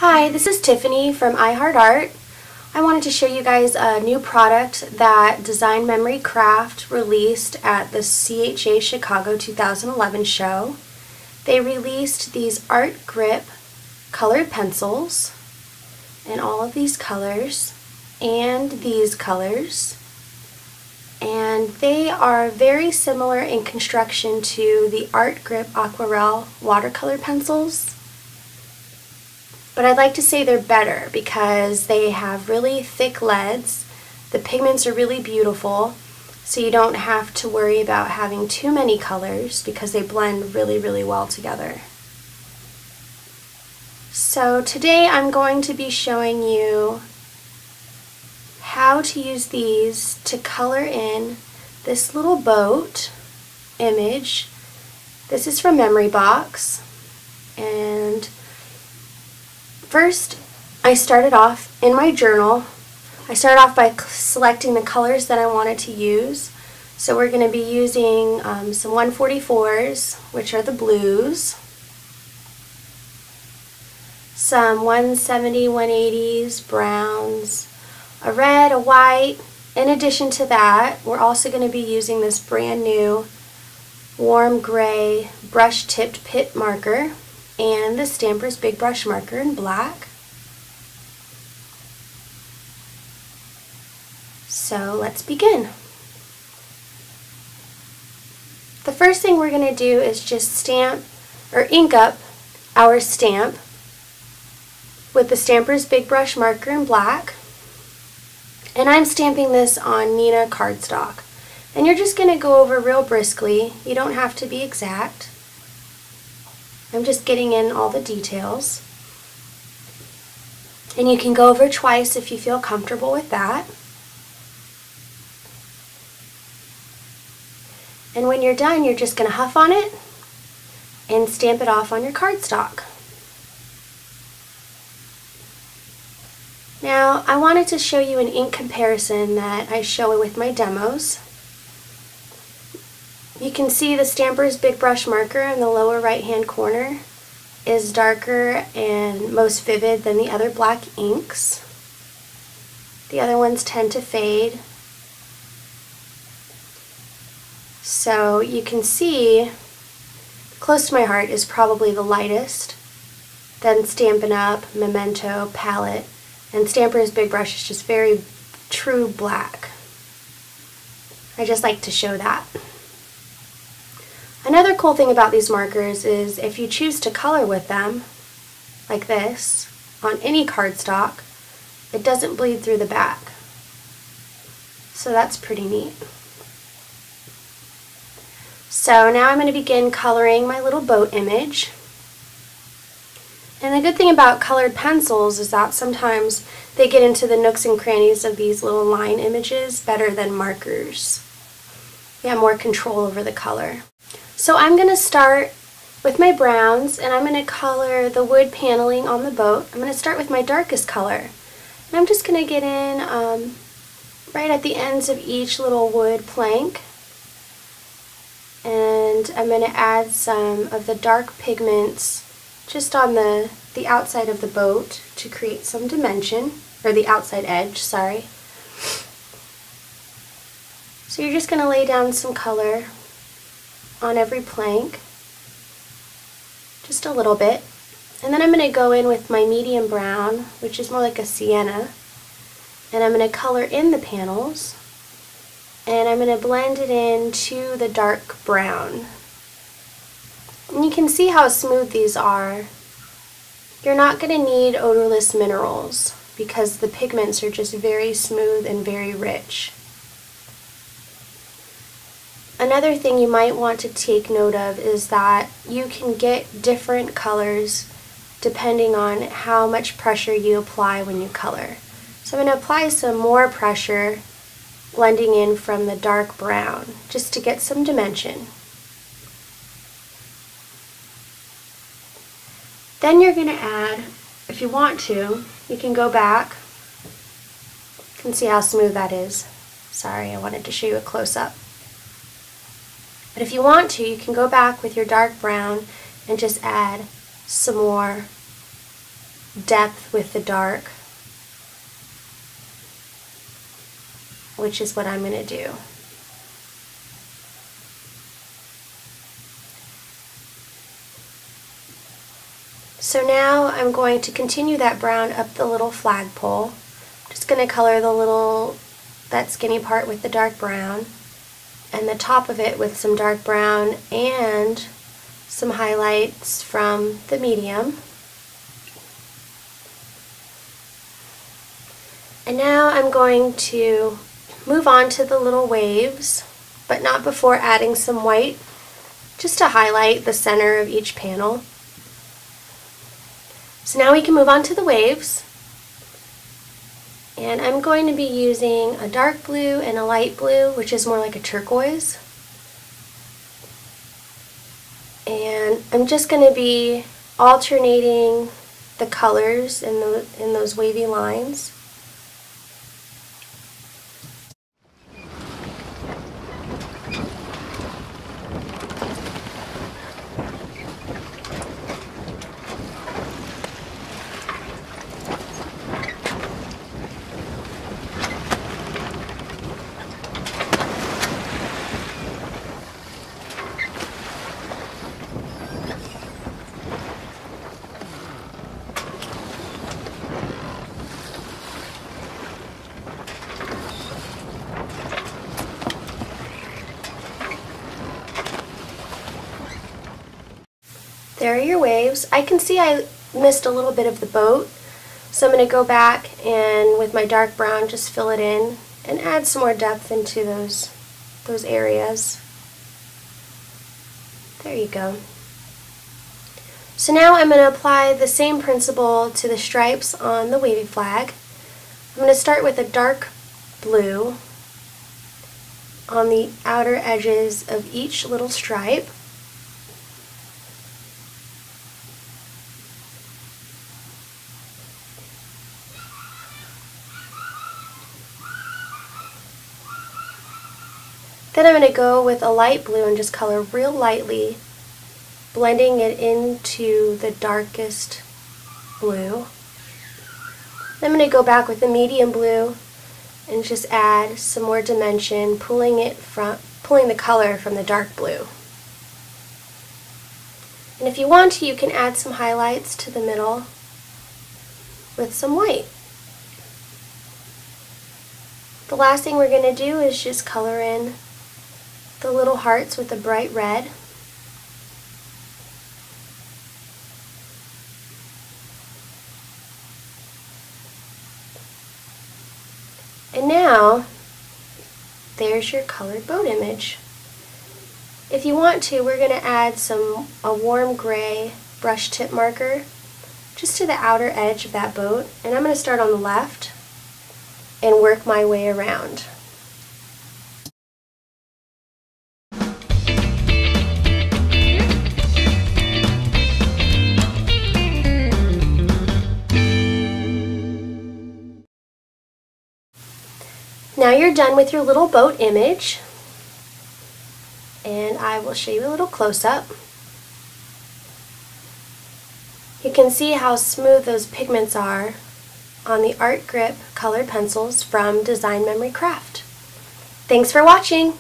Hi, this is Tiffany from iheartart. I wanted to show you guys a new product that Design Memory Craft released at the CHA Chicago 2011 show. They released these Art Grip colored pencils in all of these colors and these colors. And they are very similar in construction to the Art Grip Aquarelle watercolor pencils. But I'd like to say they're better because they have really thick leads. The pigments are really beautiful, so you don't have to worry about having too many colors because they blend really well together. So today I'm going to be showing you how to use these to color in this little boat image. This is from Memory Box, and first, I started off in my journal. I started off by selecting the colors that I wanted to use. So we're going to be using some 144s, which are the blues, some 170, 180s, browns, a red, a white. In addition to that, we're also going to be using this brand new warm gray brush-tipped pit marker and the Stampers Big Brush marker in black. So let's begin. The first thing we're going to do is just stamp or ink up our stamp with the Stampers Big Brush marker in black. And I'm stamping this on Neenah cardstock. And you're just going to go over real briskly. You don't have to be exact. I'm just getting in all the details. And you can go over twice if you feel comfortable with that. And when you're done, you're just going to huff on it and stamp it off on your cardstock. Now, I wanted to show you an ink comparison that I show with my demos. You can see the Stampers Big Brush marker in the lower right hand corner is darker and most vivid than the other black inks. The other ones tend to fade. So you can see Close to My Heart is probably the lightest, then Stampin' Up, Memento, Palette, and Stampers Big Brush is just very true black. I just like to show that. Another cool thing about these markers is if you choose to color with them, like this, on any cardstock, it doesn't bleed through the back. So that's pretty neat. So now I'm going to begin coloring my little boat image. And the good thing about colored pencils is that sometimes they get into the nooks and crannies of these little line images better than markers. You have more control over the color. So I'm going to start with my browns, and I'm going to color the wood paneling on the boat. I'm going to start with my darkest color. And I'm just going to get in right at the ends of each little wood plank. And I'm going to add some of the dark pigments just on the outside of the boat to create some dimension, or the outside edge, sorry. So you're just going to lay down some color on every plank, just a little bit. And then I'm going to go in with my medium brown, which is more like a sienna, and I'm going to color in the panels, and I'm going to blend it into the dark brown. And you can see how smooth these are. You're not going to need odorless minerals because the pigments are just very smooth and very rich. Another thing you might want to take note of is that you can get different colors depending on how much pressure you apply when you color. So I'm going to apply some more pressure blending in from the dark brown just to get some dimension. Then you're going to add, if you want to, you can go back. You can see how smooth that is. Sorry, I wanted to show you a close-up. But if you want to, you can go back with your dark brown and just add some more depth with the dark, which is what I'm going to do. So now I'm going to continue that brown up the little flagpole. I'm just going to color that skinny part with the dark brown, and the top of it with some dark brown and some highlights from the medium. And now I'm going to move on to the little waves, but not before adding some white, just to highlight the center of each panel. So now we can move on to the waves. And I'm going to be using a dark blue and a light blue, which is more like a turquoise. And I'm just going to be alternating the colors in those wavy lines. There are your waves. I can see I missed a little bit of the boat, so I'm going to go back and with my dark brown just fill it in and add some more depth into those areas. There you go. So now I'm going to apply the same principle to the stripes on the wavy flag. I'm going to start with a dark blue on the outer edges of each little stripe. Then I'm going to go with a light blue and just color real lightly, blending it into the darkest blue. Then I'm going to go back with a medium blue and just add some more dimension, pulling the color from the dark blue. And if you want to, you can add some highlights to the middle with some white. The last thing we're going to do is just color in the little hearts with a bright red. And now, there's your colored boat image. If you want to, we're going to add a warm gray brush tip marker just to the outer edge of that boat. And I'm going to start on the left and work my way around. Now you're done with your little boat image, and I will show you a little close-up. You can see how smooth those pigments are on the Art Grip colored pencils from Design Memory Craft. Thanks for watching!